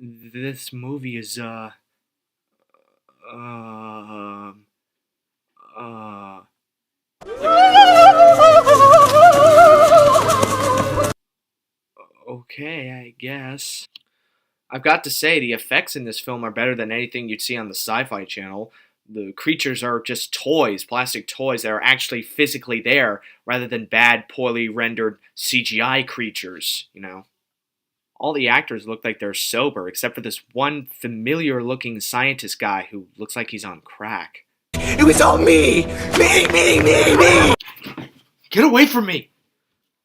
This movie is uh uh okay, I guess. I've got to say the effects in this film are better than anything you'd see on the Sci-Fi Channel. The creatures are just toys, plastic toys that are actually physically there rather than bad, poorly rendered CGI creatures. All the actors look like they're sober, except for this one familiar looking scientist guy who looks like he's on crack. It was all me! Me! Get away from me!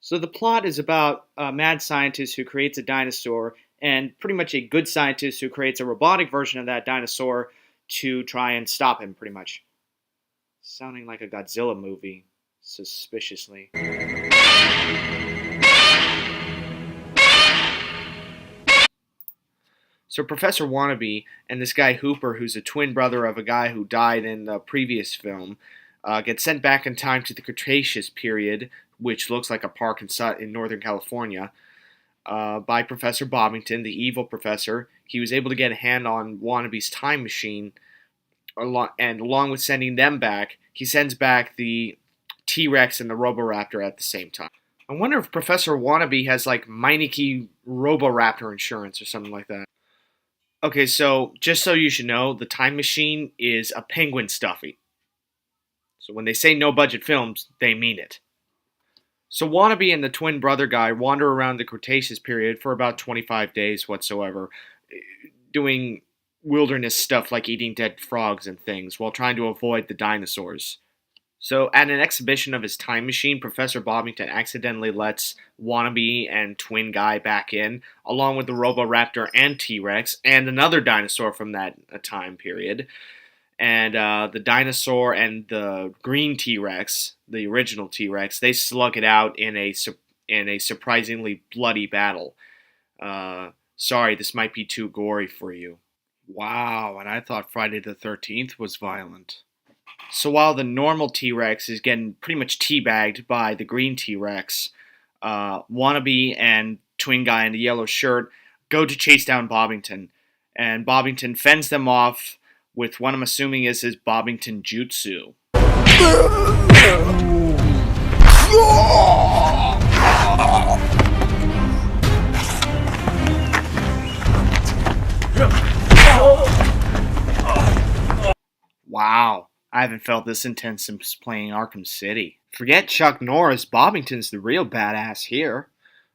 So the plot is about a mad scientist who creates a dinosaur and pretty much a good scientist who creates a robotic version of that dinosaur to try and stop him, pretty much. Sounding like a Godzilla movie, suspiciously. So Professor Wannabe and this guy Hooper, who's a twin brother of a guy who died in the previous film, get sent back in time to the Cretaceous period, which looks like a park in Northern California, by Professor Bobbington, the evil professor. He was able to get a hand on Wannabe's time machine, and along with sending them back, he sends back the T-Rex and the Roboraptor at the same time. I wonder if Professor Wannabe has like Meineke Roboraptor insurance or something like that. Okay, so just so you should know, the time machine is a penguin stuffy. So when they say no budget films, they mean it. So Wannabe and the twin brother guy wander around the Cretaceous period for about 25 days whatsoever, doing wilderness stuff like eating dead frogs and things while trying to avoid the dinosaurs. So at an exhibition of his time machine, Professor Bobbington accidentally lets Wannabe and Twin Guy back in, along with the Roboraptor and T-Rex, and another dinosaur from that time period. And the dinosaur and the green T-Rex, the original T-Rex, they slug it out in a surprisingly bloody battle. Sorry, this might be too gory for you. Wow, and I thought Friday the 13th was violent. So while the normal T-Rex is getting pretty much teabagged by the green T-Rex, Wannabe and Twin Guy in the yellow shirt go to chase down Bobbington. And Bobbington fends them off with what I'm assuming is his Bobbington Jutsu. Wow. I haven't felt this intense since playing Arkham City. Forget Chuck Norris, Bobbington's the real badass here.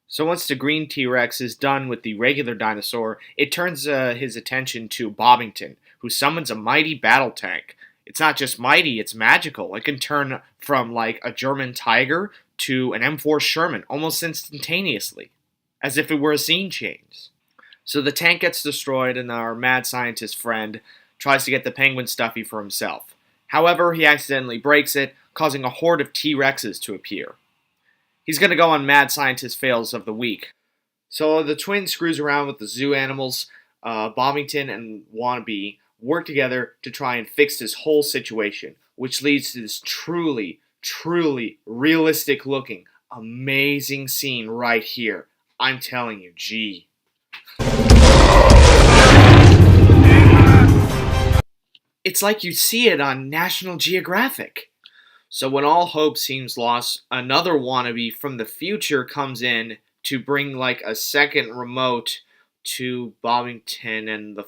So once the green T-Rex is done with the regular dinosaur, it turns his attention to Bobbington, who summons a mighty battle tank. It's not just mighty, it's magical. It can turn from like a German Tiger to an M4 Sherman almost instantaneously, as if it were a scene change. So the tank gets destroyed and our mad scientist friend tries to get the penguin stuffy for himself. However, he accidentally breaks it, causing a horde of T-Rexes to appear. He's going to go on Mad Scientist Fails of the Week. So the twin screws around with the zoo animals. Bobbington and Wannabe work together to try and fix this whole situation, which leads to this truly, truly realistic looking, amazing scene right here. I'm telling you, gee. It's like you see it on National Geographic. So when all hope seems lost, another Wannabe from the future comes in to bring like a second remote to Bobbington and the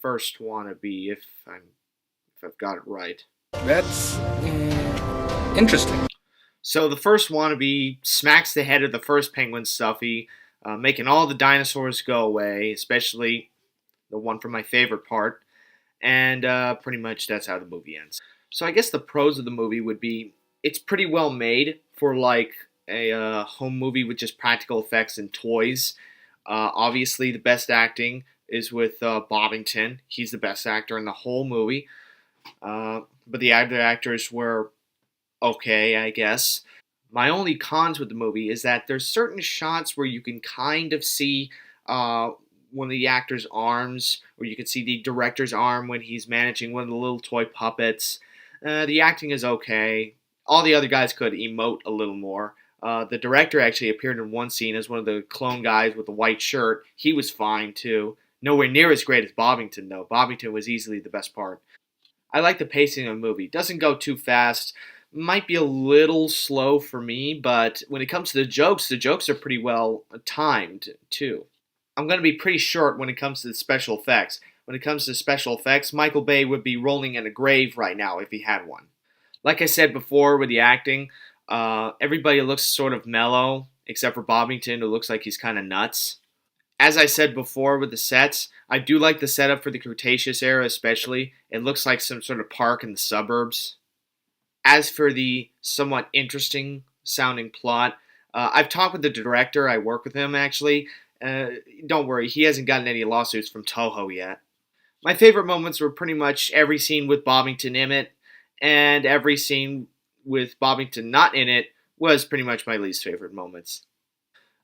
first Wannabe, if I've got it right. That's interesting. So the first Wannabe smacks the head of the first penguin stuffy, making all the dinosaurs go away, especially the one from my favorite part. And pretty much that's how the movie ends. So I guess the pros of the movie would be it's pretty well made for like a home movie with just practical effects and toys. Obviously, the best acting is with Bobbington. He's the best actor in the whole movie. But the other actors were okay, I guess. My only cons with the movie is that there's certain shots where you can kind of see one of the actor's arms, or you can see the director's arm when he's managing one of the little toy puppets. The acting is okay. All the other guys could emote a little more. The director actually appeared in one scene as one of the clone guys with the white shirt. He was fine too. Nowhere near as great as Bobbington, though. Bobbington was easily the best part. I like the pacing of the movie. Doesn't go too fast. Might be a little slow for me, but when it comes to the jokes are pretty well timed, too. I'm going to be pretty short when it comes to the special effects. When it comes to special effects, Michael Bay would be rolling in a grave right now if he had one. Like I said before with the acting, everybody looks sort of mellow, except for Bobbington, who looks like he's kind of nuts. As I said before with the sets, I do like the setup for the Cretaceous era especially. It looks like some sort of park in the suburbs. As for the somewhat interesting sounding plot, I've talked with the director. I work with him actually. Uh, don't worry, he hasn't gotten any lawsuits from Toho yet. My favorite moments were pretty much every scene with Bobbington in it, and every scene with Bobbington not in it was pretty much my least favorite moments.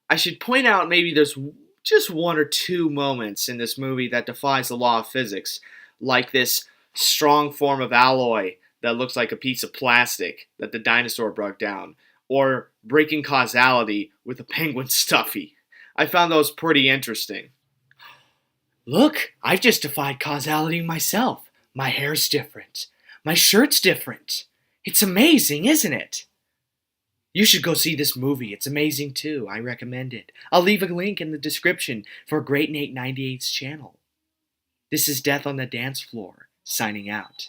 I should point out maybe there's just one or two moments in this movie that defies the law of physics, like this strong form of alloy that looks like a piece of plastic that the dinosaur broke down, or breaking causality with a penguin stuffy. I found those pretty interesting. Look, I've just defied causality myself. My hair's different. My shirt's different. It's amazing, isn't it? You should go see this movie. It's amazing too. I recommend it. I'll leave a link in the description for Great Nate 98's channel. This is Death on the Dance Floor, signing out.